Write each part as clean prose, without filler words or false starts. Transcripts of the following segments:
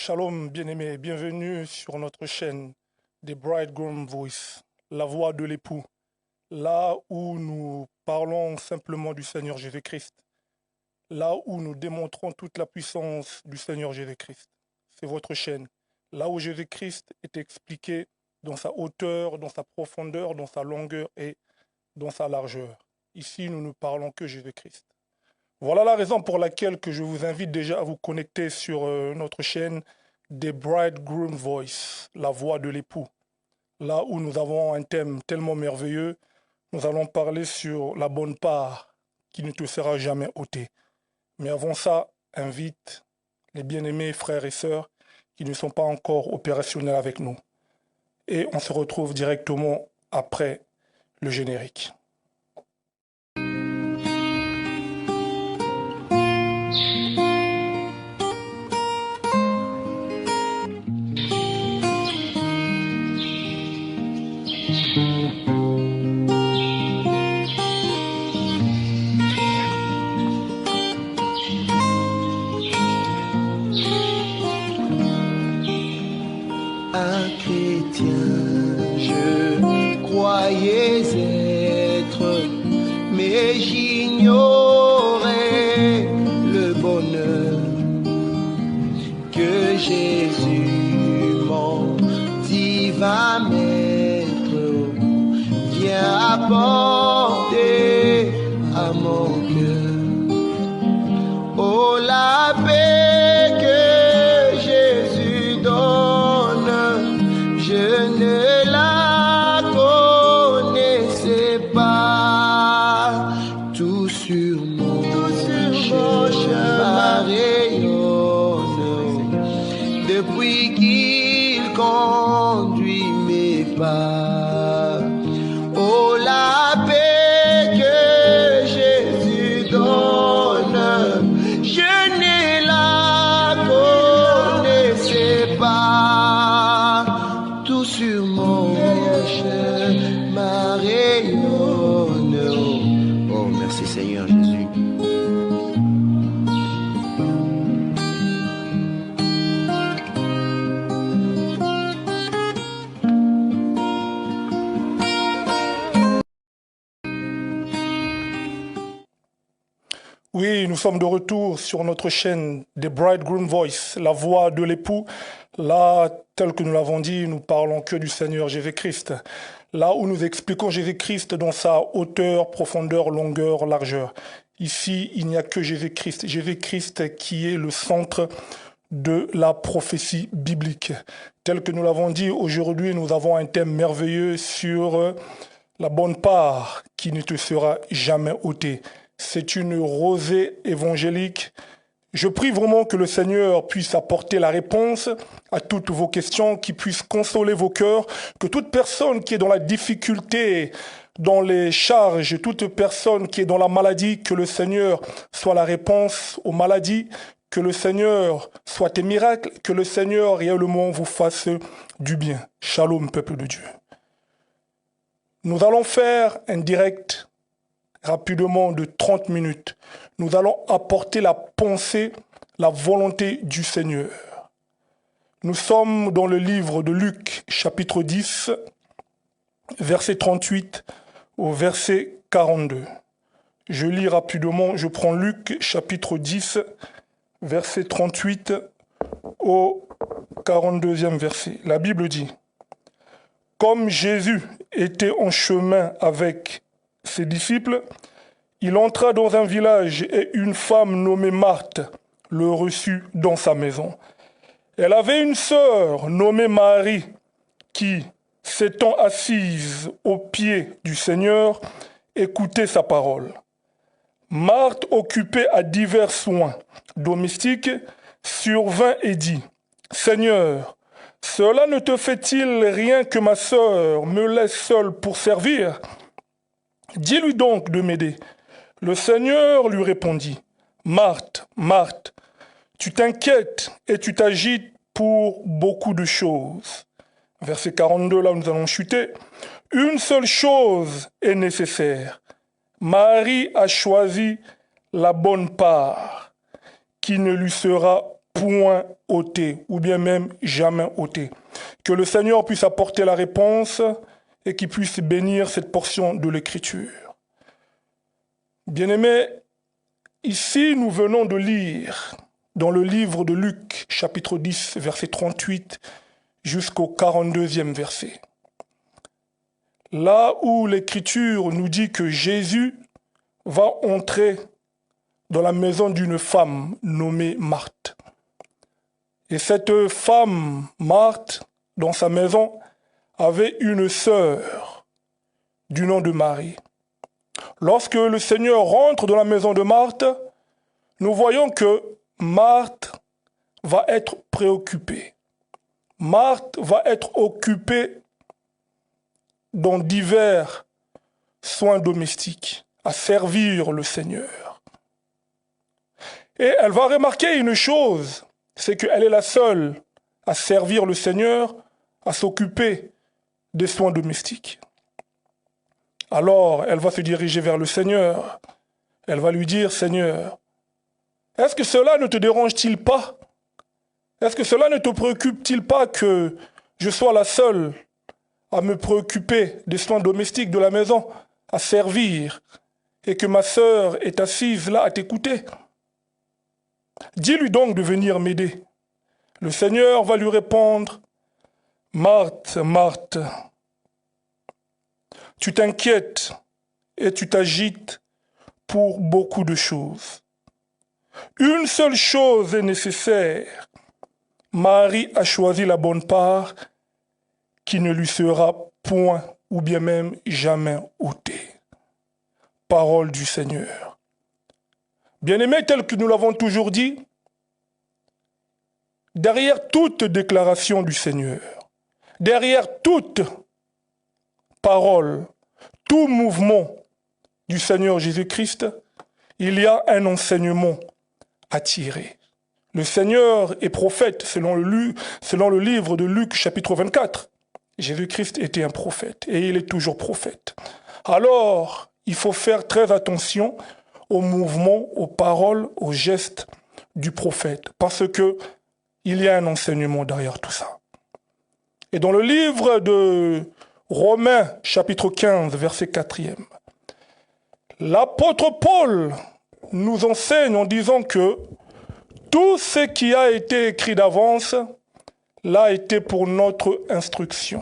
Shalom, bien-aimés, bienvenue sur notre chaîne des Bridegroom Voice, la voix de l'époux, là où nous parlons simplement du Seigneur Jésus-Christ, là où nous démontrons toute la puissance du Seigneur Jésus-Christ. C'est votre chaîne, là où Jésus-Christ est expliqué dans sa hauteur, dans sa profondeur, dans sa longueur et dans sa largeur. Ici, nous ne parlons que Jésus-Christ. Voilà la raison pour laquelle que je vous invite déjà à vous connecter sur notre chaîne des Bridegroom Voice, la voix de l'époux. Là où nous avons un thème tellement merveilleux, nous allons parler sur la bonne part qui ne te sera jamais ôtée. Mais avant ça, invite les bien-aimés frères et sœurs qui ne sont pas encore opérationnels avec nous. Et on se retrouve directement après le générique. Un chrétien, je croyais être, mais j'ignorais le bonheur que Jésus mon divin maître vient apporter à mon cœur. Oh, la paix que Jésus donne, je ne la connaissais pas. Tout sur mon chemin rayonne depuis qu'il conduit mes pas. Oh, la paix que Jésus donne, je ne la connaissais pas. Tout sur mon chemin rayonne. Oh, merci Seigneur Jésus. Oui, nous sommes de retour sur notre chaîne des Bridegroom Voice, la voix de l'époux. Là, tel que nous l'avons dit, nous parlons que du Seigneur Jésus-Christ. Là où nous expliquons Jésus-Christ dans sa hauteur, profondeur, longueur, largeur. Ici, il n'y a que Jésus-Christ. Jésus-Christ qui est le centre de la prophétie biblique. Tel que nous l'avons dit, aujourd'hui, nous avons un thème merveilleux sur la bonne part qui ne te sera jamais ôtée. C'est une rosée évangélique. Je prie vraiment que le Seigneur puisse apporter la réponse à toutes vos questions, qu'il puisse consoler vos cœurs, que toute personne qui est dans la difficulté, dans les charges, toute personne qui est dans la maladie, que le Seigneur soit la réponse aux maladies, que le Seigneur soit tes miracles, que le Seigneur réellement vous fasse du bien. Shalom, peuple de Dieu. Nous allons faire un direct rapidement de 30 minutes. Nous allons apporter la pensée, la volonté du Seigneur. Nous sommes dans le livre de Luc, chapitre 10, verset 38 au verset 42. Je lis rapidement, je prends Luc, chapitre 10, verset 38 au 42e verset. La Bible dit: comme Jésus était en chemin avec ses disciples, il entra dans un village et une femme nommée Marthe le reçut dans sa maison. Elle avait une sœur nommée Marie qui, s'étant assise aux pieds du Seigneur, écoutait sa parole. Marthe, occupée à divers soins domestiques, survint et dit: Seigneur, cela ne te fait-il rien que ma sœur me laisse seule pour servir? Dis-lui donc de m'aider. Le Seigneur lui répondit: Marthe, Marthe, tu t'inquiètes et tu t'agites pour beaucoup de choses. Verset 42, là où nous allons chuter. Une seule chose est nécessaire. Marie a choisi la bonne part, qui ne lui sera point ôté, ou bien même jamais ôté. Que le Seigneur puisse apporter la réponse et qu'il puisse bénir cette portion de l'Écriture. Bien-aimés, ici nous venons de lire dans le livre de Luc, chapitre 10, verset 38, jusqu'au 42e verset. Là où l'Écriture nous dit que Jésus va entrer dans la maison d'une femme nommée Marthe. Et cette femme, Marthe, dans sa maison, avait une sœur du nom de Marie. Lorsque le Seigneur rentre dans la maison de Marthe, nous voyons que Marthe va être préoccupée. Marthe va être occupée dans divers soins domestiques, à servir le Seigneur. Et elle va remarquer une chose, c'est qu'elle est la seule à servir le Seigneur, à s'occuper des soins domestiques. Alors, elle va se diriger vers le Seigneur. Elle va lui dire, Seigneur, est-ce que cela ne te dérange-t-il pas? Est-ce que cela ne te préoccupe-t-il pas que je sois la seule à me préoccuper des soins domestiques de la maison, à servir, et que ma sœur est assise là à t'écouter? Dis-lui donc de venir m'aider. Le Seigneur va lui répondre, Marthe, Marthe, tu t'inquiètes et tu t'agites pour beaucoup de choses. Une seule chose est nécessaire. Marie a choisi la bonne part qui ne lui sera point ou bien même jamais ôtée. Parole du Seigneur. Bien-aimés, tel que nous l'avons toujours dit, derrière toute déclaration du Seigneur, derrière toute parole, tout mouvement du Seigneur Jésus-Christ, il y a un enseignement à tirer. Le Seigneur est prophète selon le livre de Luc chapitre 24. Jésus-Christ était un prophète et il est toujours prophète. Alors, il faut faire très attention aux mouvements, aux paroles, aux gestes du prophète parce que il y a un enseignement derrière tout ça. Et dans le livre de Romains chapitre 15, verset 4e, l'apôtre Paul nous enseigne en disant que tout ce qui a été écrit d'avance l'a été pour notre instruction,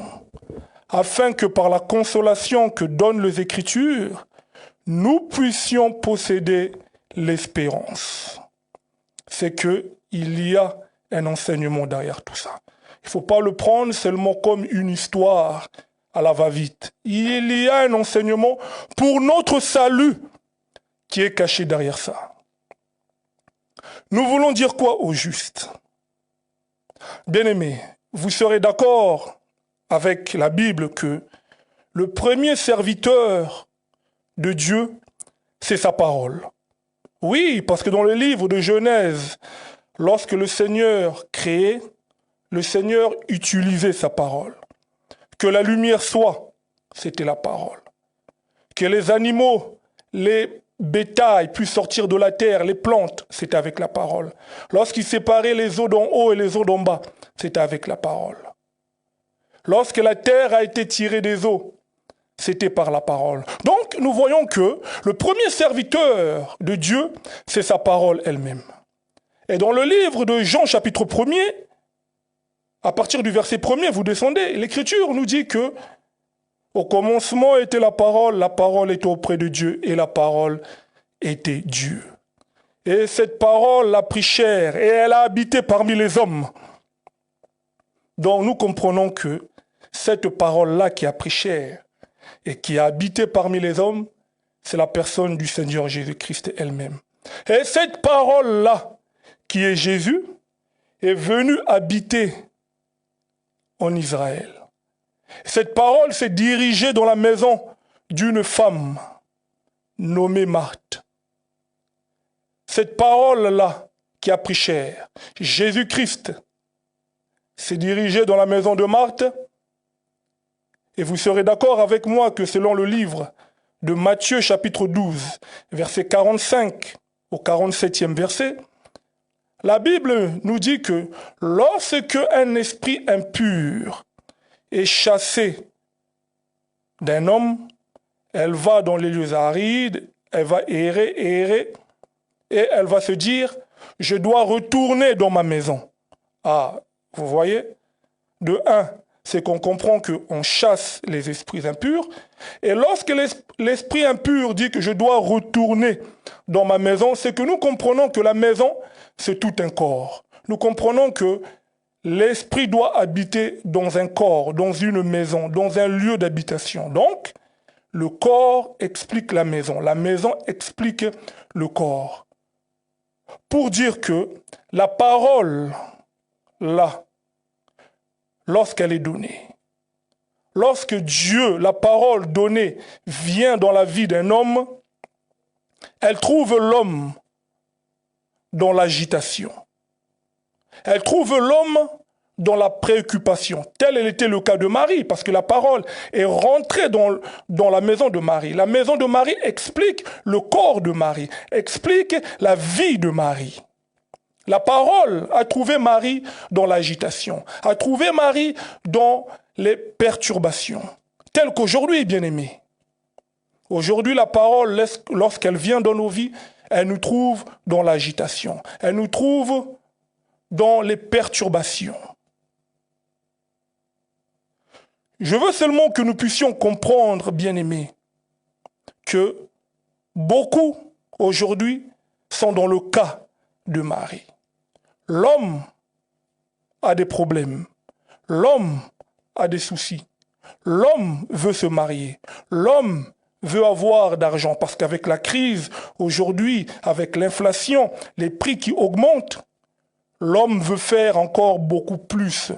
afin que par la consolation que donnent les Écritures, nous puissions posséder l'espérance. C'est qu'il y a un enseignement derrière tout ça. Il ne faut pas le prendre seulement comme une histoire à la va-vite. Il y a un enseignement pour notre salut qui est caché derrière ça. Nous voulons dire quoi au juste? Bien-aimés, vous serez d'accord avec la Bible que le premier serviteur de Dieu, c'est sa parole. Oui, parce que dans le livre de Genèse, lorsque le Seigneur créait, le Seigneur utilisait sa parole. Que la lumière soit, c'était la parole. Que les animaux, les bétail puissent sortir de la terre, les plantes, c'était avec la parole. Lorsqu'il séparait les eaux d'en haut et les eaux d'en bas, c'était avec la parole. Lorsque la terre a été tirée des eaux, c'était par la parole. Donc, nous voyons que le premier serviteur de Dieu, c'est sa parole elle-même. Et dans le livre de Jean, chapitre 1er, à partir du verset 1er, vous descendez, l'Écriture nous dit que au commencement était la parole était auprès de Dieu, et la parole était Dieu. Et cette parole a pris chair, et elle a habité parmi les hommes. Donc nous comprenons que cette parole-là qui a pris chair, et qui a habité parmi les hommes, c'est la personne du Seigneur Jésus-Christ elle-même. Et cette parole-là, qui est Jésus, est venue habiter en Israël. Cette parole s'est dirigée dans la maison d'une femme nommée Marthe. Cette parole-là qui a pris chair, Jésus-Christ, s'est dirigé dans la maison de Marthe. Et vous serez d'accord avec moi que selon le livre de Matthieu chapitre 12, verset 45 au 47e verset, La Bible nous dit que lorsque un esprit impur est chassé d'un homme, elle va dans les lieux arides, elle va errer, errer, et elle va se dire, je dois retourner dans ma maison. Ah, vous voyez? De un, c'est qu'on comprend qu'on chasse les esprits impurs. Et lorsque l'esprit impur dit que je dois retourner dans ma maison, c'est que nous comprenons que la maison, c'est tout un corps. Nous comprenons que l'esprit doit habiter dans un corps, dans une maison, dans un lieu d'habitation. Donc, le corps explique la maison explique le corps. Pour dire que la parole, là, lorsqu'elle est donnée, lorsque Dieu, la parole donnée, vient dans la vie d'un homme, elle trouve l'homme dans l'agitation. Elle trouve l'homme dans la préoccupation. Tel était le cas de Marie, parce que la parole est rentrée dans la maison de Marie. La maison de Marie explique le corps de Marie, explique la vie de Marie. La parole a trouvé Marie dans l'agitation, a trouvé Marie dans les perturbations, telles qu'aujourd'hui, bien-aimés. Aujourd'hui, la parole, lorsqu'elle vient dans nos vies, elle nous trouve dans l'agitation, elle nous trouve dans les perturbations. Je veux seulement que nous puissions comprendre, bien-aimés, que beaucoup, aujourd'hui, sont dans le cas de Marie. L'homme a des problèmes. L'homme a des soucis. L'homme veut se marier. L'homme veut avoir d'argent parce qu'avec la crise, aujourd'hui, avec l'inflation, les prix qui augmentent, l'homme veut faire encore beaucoup plus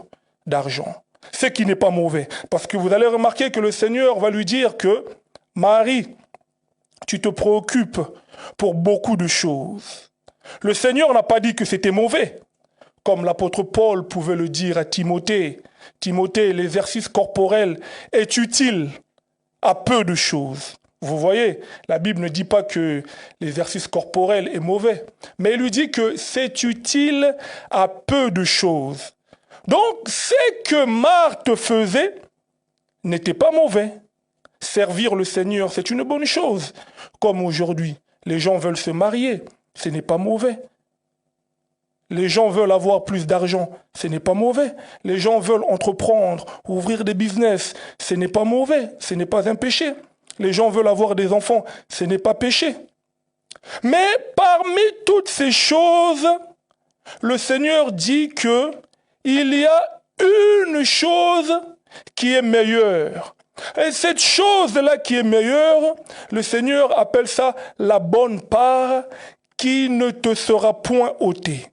d'argent. Ce qui n'est pas mauvais. Parce que vous allez remarquer que le Seigneur va lui dire que Marie, tu te préoccupes pour beaucoup de choses. Le Seigneur n'a pas dit que c'était mauvais, comme l'apôtre Paul pouvait le dire à Timothée. Timothée, l'exercice corporel est utile à peu de choses. Vous voyez, la Bible ne dit pas que l'exercice corporel est mauvais, mais elle lui dit que c'est utile à peu de choses. Donc, ce que Marthe faisait n'était pas mauvais. Servir le Seigneur, c'est une bonne chose. Comme aujourd'hui, les gens veulent se marier, ce n'est pas mauvais. Les gens veulent avoir plus d'argent, ce n'est pas mauvais. Les gens veulent entreprendre, ouvrir des business, ce n'est pas mauvais, ce n'est pas un péché. Les gens veulent avoir des enfants, ce n'est pas péché. Mais parmi toutes ces choses, le Seigneur dit que il y a une chose qui est meilleure. Et cette chose-là qui est meilleure, le Seigneur appelle ça la bonne part qui ne te sera point ôtée.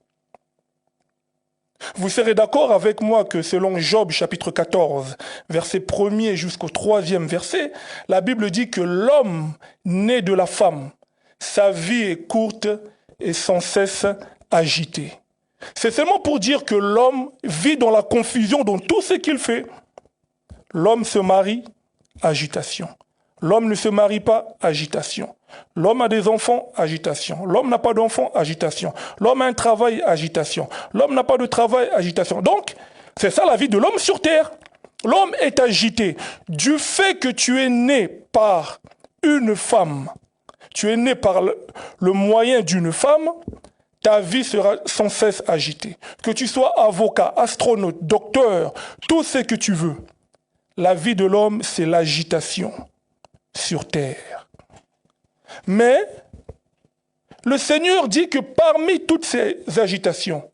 Vous serez d'accord avec moi que selon Job chapitre 14, verset 1er jusqu'au 3e verset, la Bible dit que l'homme né de la femme, sa vie est courte et sans cesse agitée. C'est seulement pour dire que l'homme vit dans la confusion dans tout ce qu'il fait. L'homme se marie, agitation. L'homme ne se marie pas, agitation. L'homme a des enfants, agitation. L'homme n'a pas d'enfants, agitation. L'homme a un travail, agitation. L'homme n'a pas de travail, agitation. Donc, c'est ça la vie de l'homme sur terre. L'homme est agité. Du fait que tu es né par une femme, tu es né par le moyen d'une femme, ta vie sera sans cesse agitée. Que tu sois avocat, astronaute, docteur, tout ce que tu veux. La vie de l'homme, c'est l'agitation sur terre. Mais le Seigneur dit que parmi toutes ces agitations,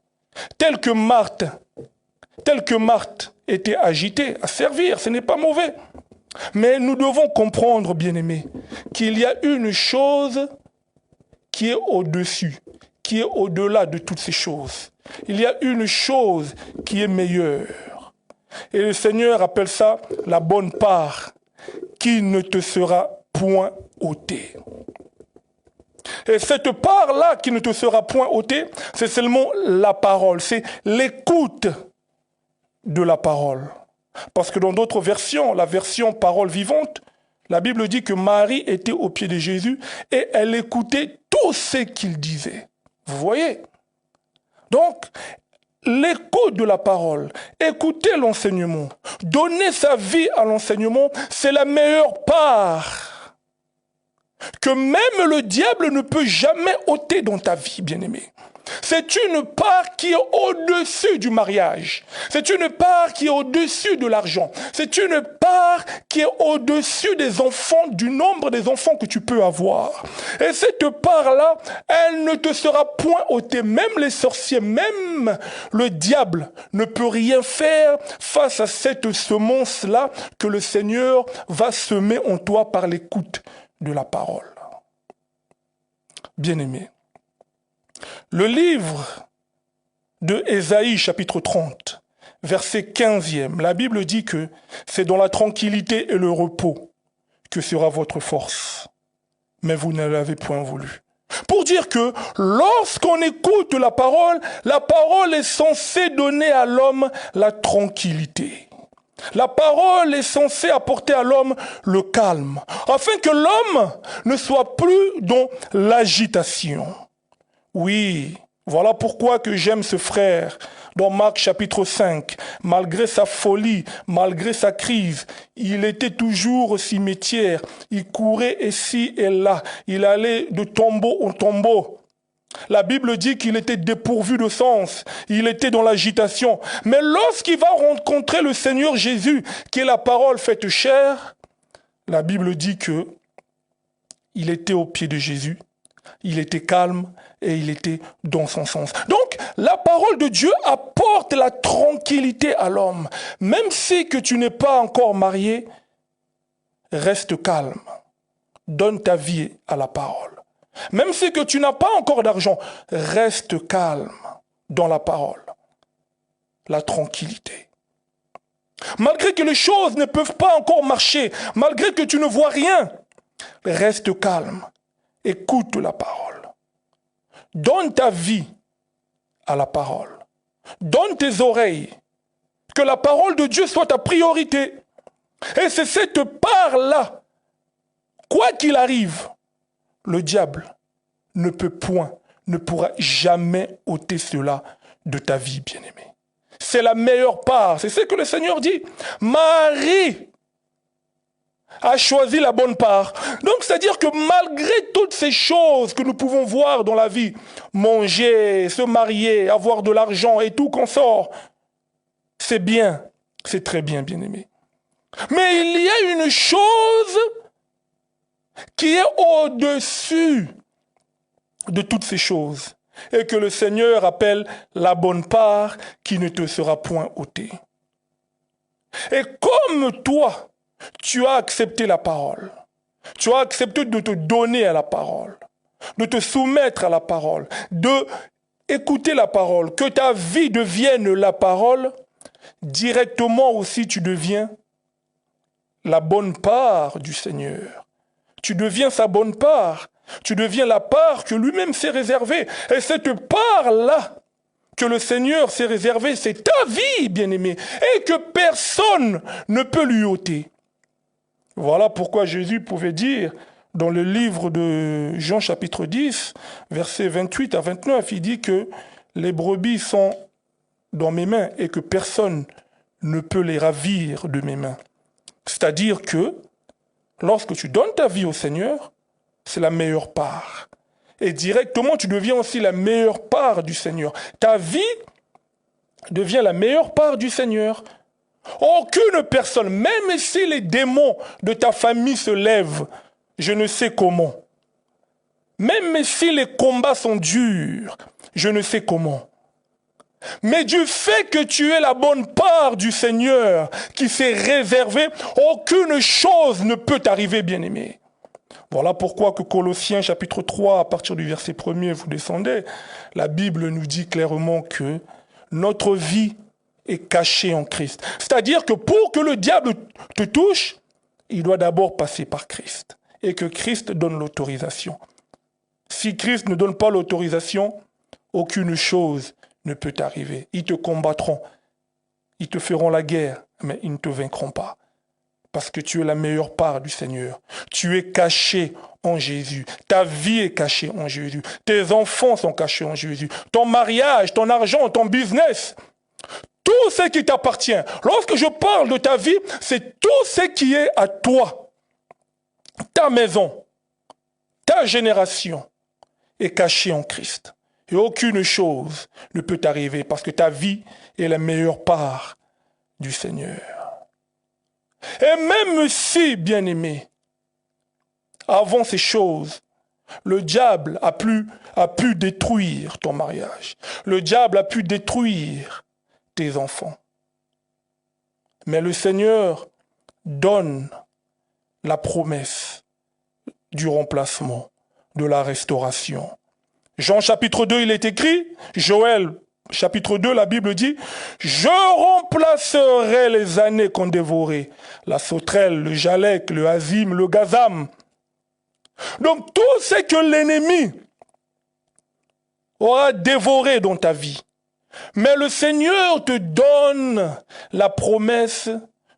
telles que Marthe était agitée à servir, ce n'est pas mauvais. Mais nous devons comprendre, bien-aimés, qu'il y a une chose qui est au-dessus, qui est au-delà de toutes ces choses. Il y a une chose qui est meilleure. Et le Seigneur appelle ça la bonne part qui ne te sera point ôtée. Et cette part-là qui ne te sera point ôtée, c'est seulement la parole, c'est l'écoute de la parole. Parce que dans d'autres versions, la version parole vivante, la Bible dit que Marie était au pied de Jésus et elle écoutait tout ce qu'il disait. Vous voyez? Donc, l'écoute de la parole, écouter l'enseignement, donner sa vie à l'enseignement, c'est la meilleure part que même le diable ne peut jamais ôter dans ta vie, bien-aimé. C'est une part qui est au-dessus du mariage. C'est une part qui est au-dessus de l'argent. C'est une part qui est au-dessus des enfants, du nombre des enfants que tu peux avoir. Et cette part-là, elle ne te sera point ôtée. Même les sorciers, même le diable ne peut rien faire face à cette semence-là que le Seigneur va semer en toi par l'écoute de la parole. Bien-aimé, le livre de Ésaïe, chapitre 30, verset 15e, la Bible dit que c'est dans la tranquillité et le repos que sera votre force. Mais vous ne l'avez point voulu. Pour dire que lorsqu'on écoute la parole est censée donner à l'homme la tranquillité. La parole est censée apporter à l'homme le calme, afin que l'homme ne soit plus dans l'agitation. Oui, voilà pourquoi que j'aime ce frère. Dans Marc chapitre 5, malgré sa folie, malgré sa crise, il était toujours au cimetière. Il courait ici et là. Il allait de tombeau en tombeau. La Bible dit qu'il était dépourvu de sens. Il était dans l'agitation. Mais lorsqu'il va rencontrer le Seigneur Jésus, qui est la parole faite chair, la Bible dit que il était au pied de Jésus. Il était calme et il était dans son sens. Donc, la parole de Dieu apporte la tranquillité à l'homme. Même si que tu n'es pas encore marié, reste calme. Donne ta vie à la parole. Même si que tu n'as pas encore d'argent, reste calme dans la parole. La tranquillité. Malgré que les choses ne peuvent pas encore marcher, malgré que tu ne vois rien, reste calme. Écoute la parole. Donne ta vie à la parole. Donne tes oreilles. Que la parole de Dieu soit ta priorité. Et c'est cette part-là, quoi qu'il arrive, le diable ne peut point, ne pourra jamais ôter cela de ta vie, bien-aimé. C'est la meilleure part. C'est ce que le Seigneur dit. Marie a choisi la bonne part. Donc, c'est-à-dire que malgré toutes ces choses que nous pouvons voir dans la vie, manger, se marier, avoir de l'argent et tout qu'on sort, c'est bien, c'est très bien, bien-aimé. Mais il y a une chose qui est au-dessus de toutes ces choses et que le Seigneur appelle la bonne part qui ne te sera point ôtée. Et comme toi, tu as accepté la parole. Tu as accepté de te donner à la parole, de te soumettre à la parole, de écouter la parole, que ta vie devienne la parole, directement aussi tu deviens la bonne part du Seigneur. Tu deviens sa bonne part. Tu deviens la part que lui-même s'est réservée. Et cette part-là que le Seigneur s'est réservée, c'est ta vie, bien-aimé, et que personne ne peut lui ôter. Voilà pourquoi Jésus pouvait dire dans le livre de Jean chapitre 10, versets 28 à 29, il dit que les brebis sont dans mes mains et que personne ne peut les ravir de mes mains. C'est-à-dire que lorsque tu donnes ta vie au Seigneur, c'est la meilleure part. Et directement, tu deviens aussi la meilleure part du Seigneur. Ta vie devient la meilleure part du Seigneur. Aucune personne, même si les démons de ta famille se lèvent, je ne sais comment. Même si les combats sont durs, je ne sais comment. Mais du fait que tu es la bonne part du Seigneur qui s'est réservé, aucune chose ne peut t'arriver, bien-aimé. Voilà pourquoi que Colossiens chapitre 3, à partir du verset 1er, vous descendez, la Bible nous dit clairement que notre vie est cachée en Christ. C'est-à-dire que pour que le diable te touche, il doit d'abord passer par Christ. Et que Christ donne l'autorisation. Si Christ ne donne pas l'autorisation, aucune chose ne peut t'arriver. Ils te combattront. Ils te feront la guerre, mais ils ne te vaincront pas. Parce que tu es la meilleure part du Seigneur. Tu es caché en Jésus. Ta vie est cachée en Jésus. Tes enfants sont cachés en Jésus. Ton mariage, ton argent, ton business, tout ce qui t'appartient. Lorsque je parle de ta vie, c'est tout ce qui est à toi. Ta maison, ta génération est cachée en Christ. Et aucune chose ne peut t'arriver parce que ta vie est la meilleure part du Seigneur. Et même si, bien-aimé, avant ces choses, le diable a pu détruire ton mariage. Le diable a pu détruire tes enfants. Mais le Seigneur donne la promesse du remplacement, de la restauration. Jean chapitre 2, il est écrit, Joël chapitre 2, la Bible dit, « Je remplacerai les années qu'ont dévoré la sauterelle, le jalek, le azim, le gazam. » Donc tout ce que l'ennemi aura dévoré dans ta vie, mais le Seigneur te donne la promesse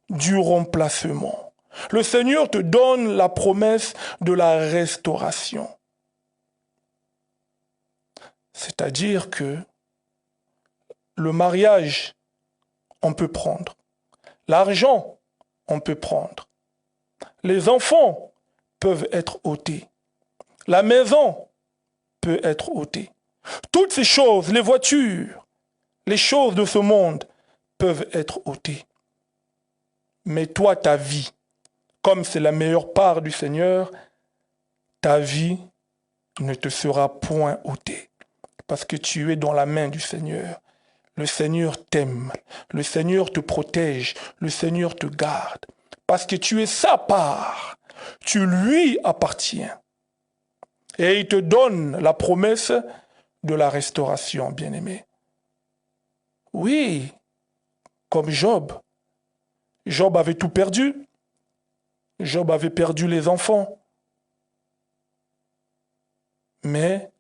du remplacement. Le Seigneur te donne la promesse de la restauration. C'est-à-dire que le mariage, on peut prendre. L'argent, on peut prendre. Les enfants peuvent être ôtés. La maison peut être ôtée. Toutes ces choses, les voitures, les choses de ce monde peuvent être ôtées. Mais toi, ta vie, comme c'est la meilleure part du Seigneur, ta vie ne te sera point ôtée. Parce que tu es dans la main du Seigneur. Le Seigneur t'aime. Le Seigneur te protège. Le Seigneur te garde. Parce que tu es sa part. Tu lui appartiens. Et il te donne la promesse de la restauration, bien-aimé. Oui, comme Job. Job avait tout perdu. Job avait perdu les enfants. Mais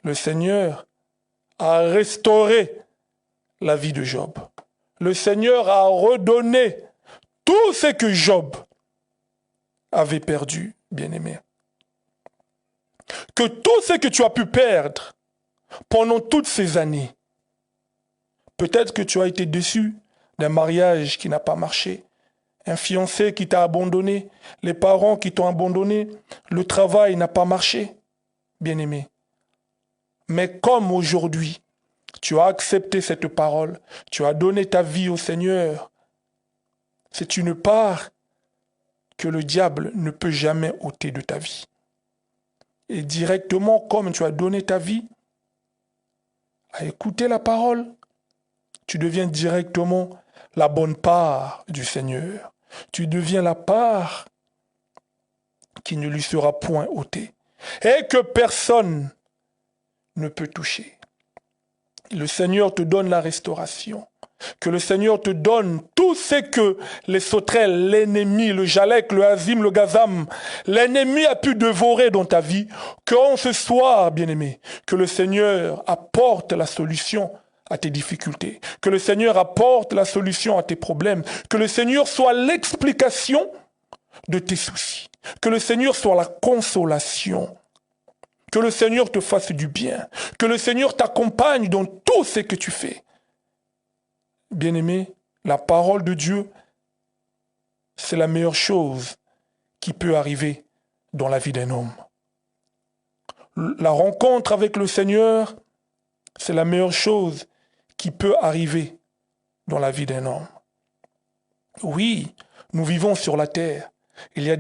le Seigneur a restauré la vie de Job. Le Seigneur a redonné tout ce que Job avait perdu, bien-aimé. Que tout ce que tu as pu perdre pendant toutes ces années, peut-être que tu as été déçu d'un mariage qui n'a pas marché, un fiancé qui t'a abandonné, les parents qui t'ont abandonné, le travail n'a pas marché, bien-aimé. Mais comme aujourd'hui, tu as accepté cette parole, tu as donné ta vie au Seigneur, c'est une part que le diable ne peut jamais ôter de ta vie. Et directement, comme tu as donné ta vie à écouter la parole, tu deviens directement la bonne part du Seigneur. Tu deviens la part qui ne lui sera point ôtée. Et que personne ne peut toucher. Le Seigneur te donne la restauration. Que le Seigneur te donne tout ce que les sauterelles, l'ennemi, le jalek, le azim, le gazam, l'ennemi a pu dévorer dans ta vie. Qu'en ce soir, bien-aimé, que le Seigneur apporte la solution à tes difficultés. Que le Seigneur apporte la solution à tes problèmes. Que le Seigneur soit l'explication de tes soucis. Que le Seigneur soit la consolation. Que le Seigneur te fasse du bien. Que le Seigneur t'accompagne dans tout ce que tu fais. Bien-aimé, la parole de Dieu, c'est la meilleure chose qui peut arriver dans la vie d'un homme. La rencontre avec le Seigneur, c'est la meilleure chose qui peut arriver dans la vie d'un homme. Oui, nous vivons sur la terre. Il y a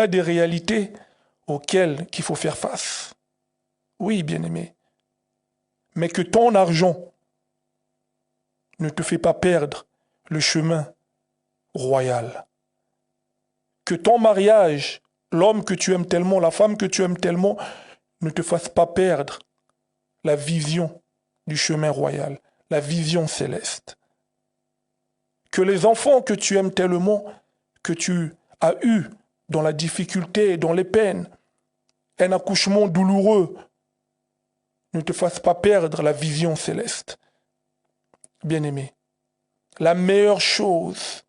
des réalités auxquelles il faut faire face. Oui, bien-aimé. Mais que ton argent ne te fait pas perdre le chemin royal. Que ton mariage, l'homme que tu aimes tellement, la femme que tu aimes tellement, ne te fasse pas perdre la vision du chemin royal, la vision céleste. Que les enfants que tu aimes tellement, que tu as eu dans la difficulté et dans les peines, un accouchement douloureux, ne te fasse pas perdre la vision céleste. Bien-aimé, la meilleure chose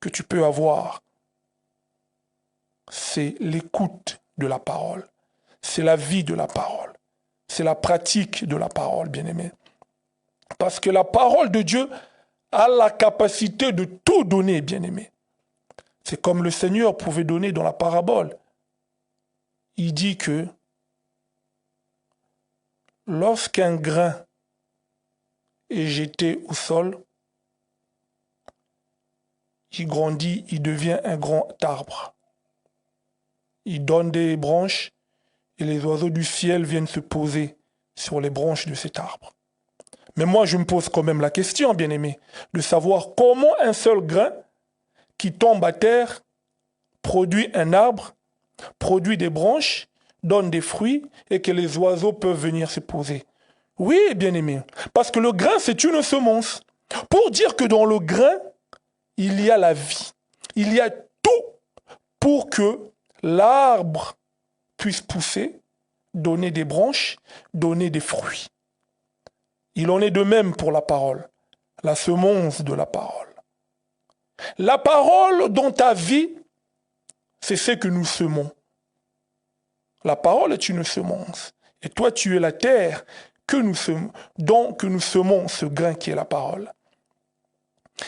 que tu peux avoir, c'est l'écoute de la parole. C'est la vie de la parole. C'est la pratique de la parole, bien-aimé. Parce que la parole de Dieu a la capacité de tout donner, bien-aimé. C'est comme le Seigneur pouvait donner dans la parabole. Il dit que lorsqu'un grain est jeté au sol, il grandit, il devient un grand arbre. Il donne des branches et les oiseaux du ciel viennent se poser sur les branches de cet arbre. Mais moi, je me pose quand même la question, bien-aimé, de savoir comment un seul grain qui tombe à terre produit un arbre, produit des branches, donne des fruits et que les oiseaux peuvent venir se poser. Oui, bien-aimé, parce que le grain, c'est une semence. Pour dire que dans le grain, il y a la vie. Il y a tout pour que l'arbre puisse pousser, donner des branches, donner des fruits. Il en est de même pour la parole, la semence de la parole. La parole dans ta vie, c'est ce que nous semons. La parole est une semence. Et toi, tu es la terre que nous semons, dont que nous semons ce grain qui est la parole.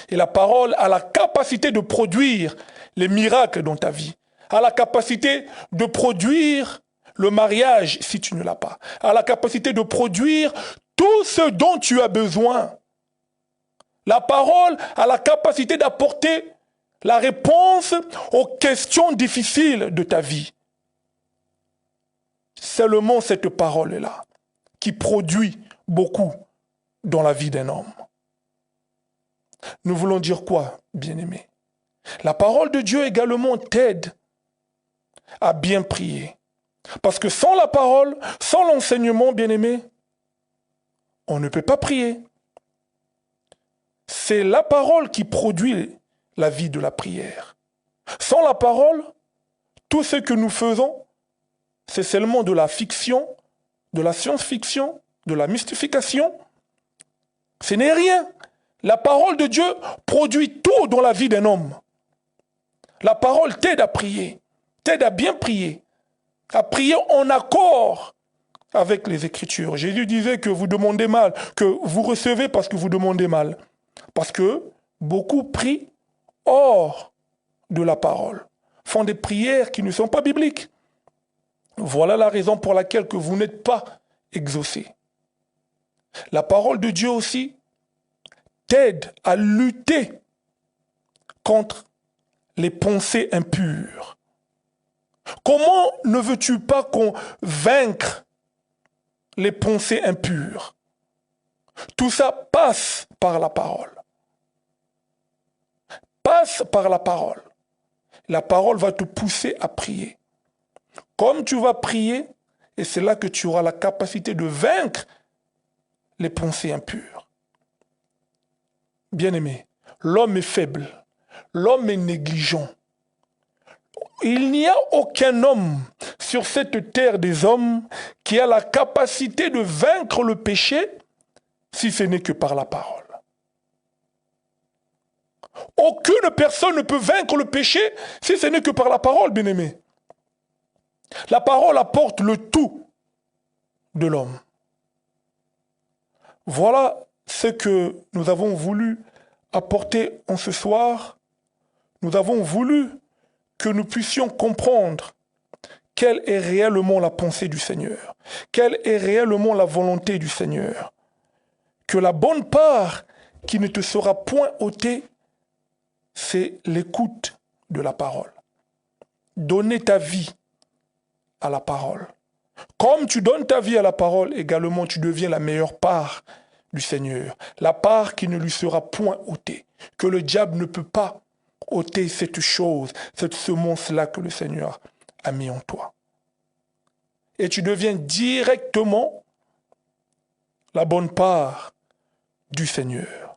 Et la parole a la capacité de produire les miracles dans ta vie, a la capacité de produire le mariage si tu ne l'as pas, a la capacité de produire tout ce dont tu as besoin. La parole a la capacité d'apporter la réponse aux questions difficiles de ta vie. Seulement cette parole-là qui produit beaucoup dans la vie d'un homme. Nous voulons dire quoi, bien-aimé? La parole de Dieu également t'aide à bien prier. Parce que sans la parole, sans l'enseignement, bien-aimé, on ne peut pas prier. C'est la parole qui produit la vie de la prière. Sans la parole, tout ce que nous faisons, c'est seulement de la fiction, de la science-fiction, de la mystification. Ce n'est rien. La parole de Dieu produit tout dans la vie d'un homme. La parole t'aide à prier, t'aide à bien prier, à prier en accord avec les Écritures. Jésus disait que vous demandez mal, que vous recevez parce que vous demandez mal. Parce que beaucoup prient hors de la parole, font des prières qui ne sont pas bibliques. Voilà la raison pour laquelle que vous n'êtes pas exaucés. La parole de Dieu aussi t'aide à lutter contre les pensées impures. Comment ne veux-tu pas vaincre les pensées impures? Tout ça passe par la parole. Passe par la parole. La parole va te pousser à prier. Comme tu vas prier, et c'est là que tu auras la capacité de vaincre les pensées impures. Bien-aimé, l'homme est faible, l'homme est négligent. Il n'y a aucun homme sur cette terre des hommes qui a la capacité de vaincre le péché si ce n'est que par la parole. Aucune personne ne peut vaincre le péché si ce n'est que par la parole, bien-aimé. La parole apporte le tout de l'homme. Voilà ce que nous avons voulu apporter en ce soir. Nous avons voulu que nous puissions comprendre quelle est réellement la pensée du Seigneur, quelle est réellement la volonté du Seigneur. Que la bonne part qui ne te sera point ôtée, c'est l'écoute de la parole. Donner ta vie à la parole. Comme tu donnes ta vie à la parole, également tu deviens la meilleure part du Seigneur. La part qui ne lui sera point ôtée. Que le diable ne peut pas ôter cette chose, cette semence-là que le Seigneur a mis en toi. Et tu deviens directement la bonne part du Seigneur.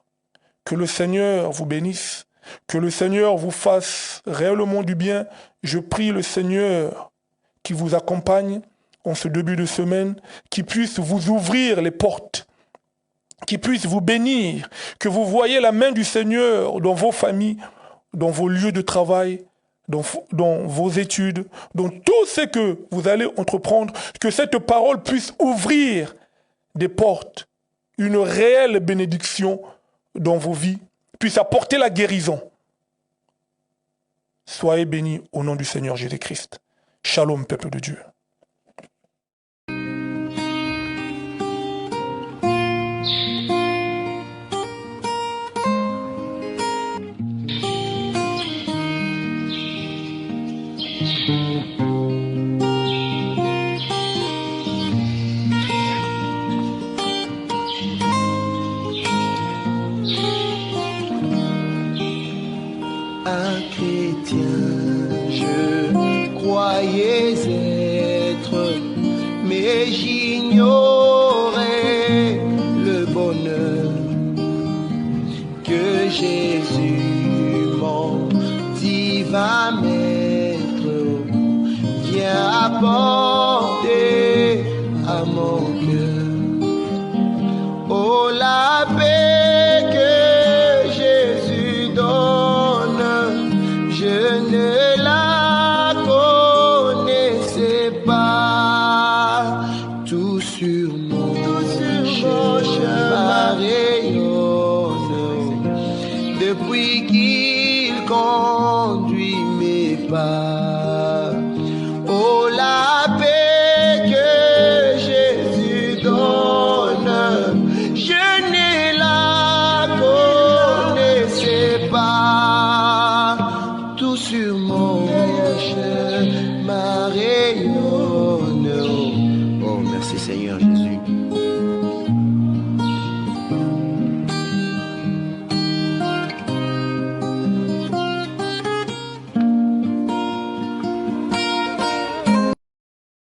Que le Seigneur vous bénisse. Que le Seigneur vous fasse réellement du bien. Je prie le Seigneur qui vous accompagne en ce début de semaine, qui puisse vous ouvrir les portes, qui puisse vous bénir, que vous voyez la main du Seigneur dans vos familles, dans vos lieux de travail, dans vos études, dans tout ce que vous allez entreprendre, que cette parole puisse ouvrir des portes, une réelle bénédiction dans vos vies, puisse apporter la guérison. Soyez bénis au nom du Seigneur Jésus-Christ. Shalom, peuple de Dieu. Un chrétien, je croyais être, mais j'ignorais le bonheur que Jésus, mon divin maître, vient apporter à mon cœur. Oh, la paix que Jésus donne, je ne la connaissais pas. Tout sur mon chemin rayonne depuis qu'il conduit mes pas. Oh, la paix que Jésus donne, je ne la connaissais pas. Tout sur mon chemin rayonne. Oh, merci Seigneur Jésus.